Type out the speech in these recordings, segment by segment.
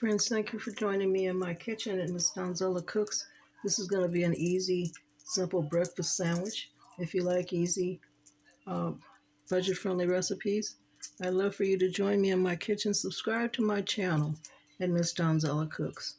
Friends, thank you for joining me in my kitchen at Ms Donzella Cooks. This is going to be an easy, simple breakfast sandwich. If you like easy, uh, budget-friendly recipes, I'd love for you to join me in my kitchen. Subscribe to my channel at Ms Donzella Cooks.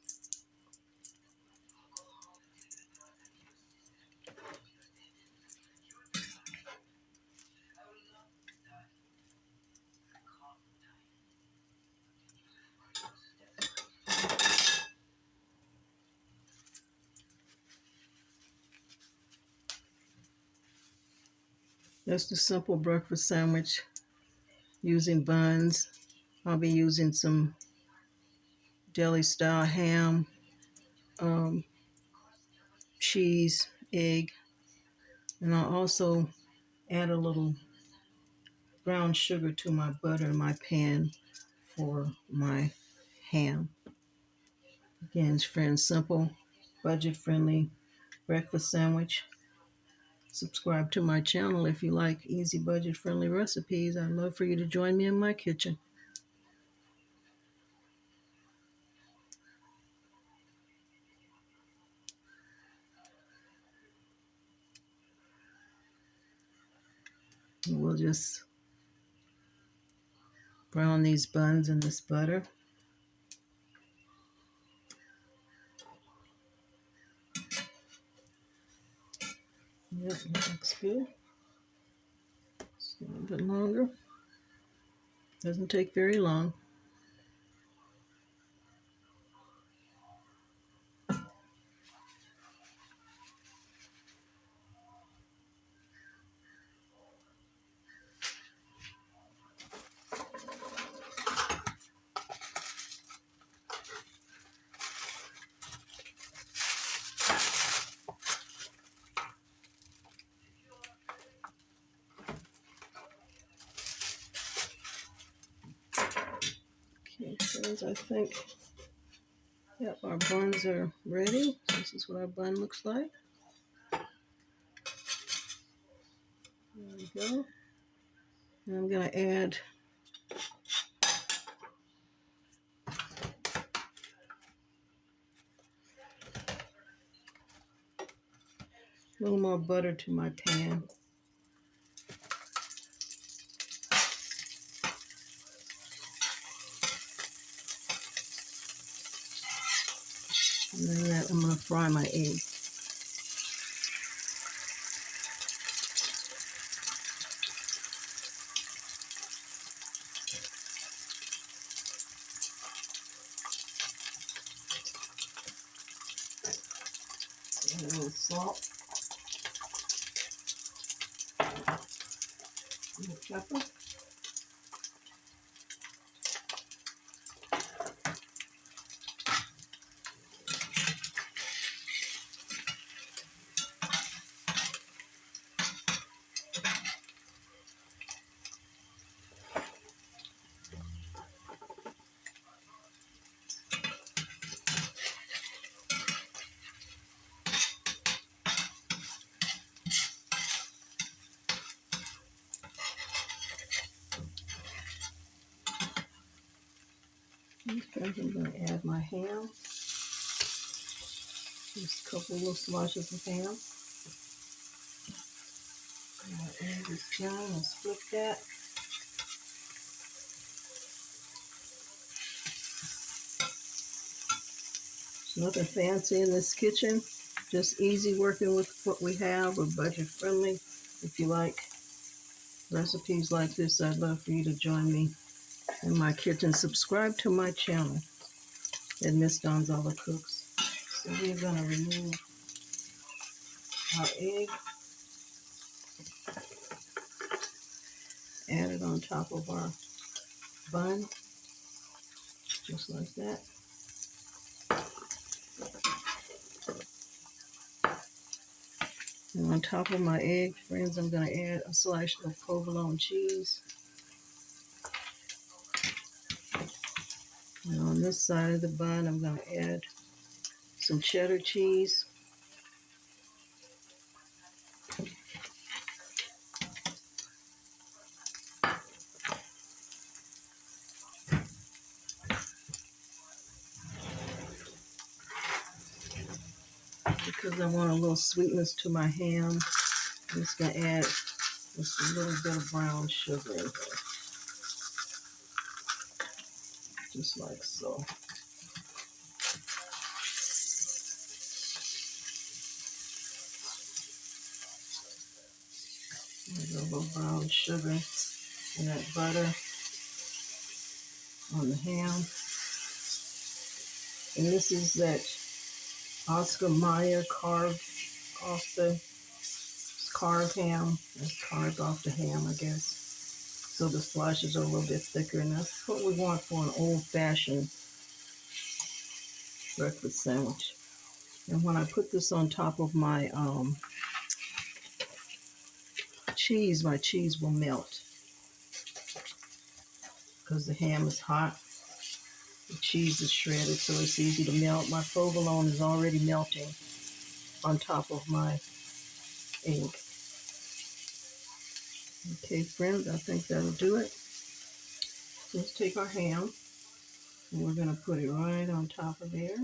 Just a simple breakfast sandwich using buns. I'll be using some deli-style ham, um, cheese, egg, and I'll also add a little brown sugar to my butter in my pan for my ham. Again, friends, simple, budget-friendly breakfast sandwich. Subscribe to my channel if you like easy, budget-friendly recipes. I'd love for you to join me in my kitchen. We'll just brown these buns in this butter. Yep, that looks good. Just a little bit longer. Doesn't take very long. Okay, friends, I think, yep, our buns are ready. This is what our bun looks like. There we go. And I'm going to add a little more butter to my pan. And then I'm going to fry my egg. Add a little salt, a little pepper. Okay, I'm going to add my ham. Just a couple little slices of ham. I'm going to add this down and split that. There's nothing fancy in this kitchen. Just easy working with what we have. We're budget friendly. If you like recipes like this, I'd love for you to join me in my kitchen. Subscribe to my channel at Ms Donzella Cooks. So we're going to remove our egg, add it on top of our bun, just like that. And on top of my egg, friends, I'm going to add a slice of provolone cheese. And on this side of the bun, I'm going to add some cheddar cheese. because I want a little sweetness to my ham. I'm just going to add just a little bit of brown sugar in here, just like so. There's a little brown sugar and that butter on the ham. And this is that Oscar Mayer carved ham. It's carved off the ham, I guess. So the slices are a little bit thicker, and that's what we want for an old-fashioned breakfast sandwich. And when I put this on top of my cheese, my cheese will melt because the ham is hot. The cheese is shredded, so it's easy to melt. My provolone is already melting on top of my egg. Okay, friends, I think that'll do it. Let's take our ham and we're going to put it right on top of there,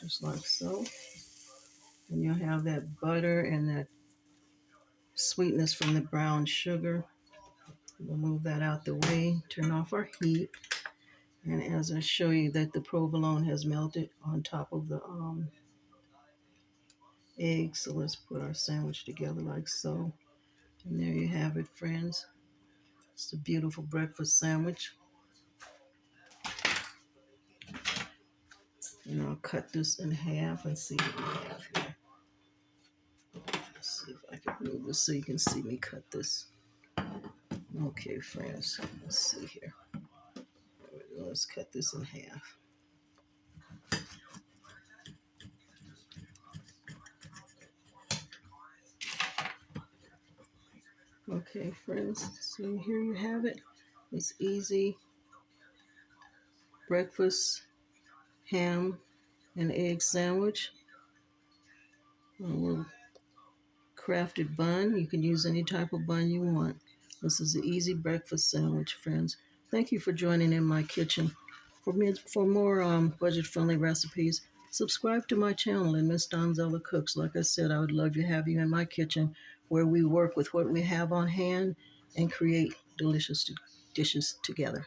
just like so. And you'll have that butter and that sweetness from the brown sugar. We'll move that out the way, turn off our heat. And as I show you that the provolone has melted on top of the egg, so let's put our sandwich together like so. And there you have it, friends. It's a beautiful breakfast sandwich. And I'll cut this in half and see what we have here. Let's see if I can move this so you can see me cut this. Okay, friends, let's see here. Let's cut this in half. Okay, friends, so here you have it. It's easy breakfast ham and egg sandwich. A little crafted bun. You can use any type of bun you want. This is an easy breakfast sandwich, friends. Thank you for joining in my kitchen. For more budget-friendly recipes, subscribe to my channel and Ms Donzella Cooks. Like I said, I would love to have you in my kitchen where we work with what we have on hand and create delicious dishes together.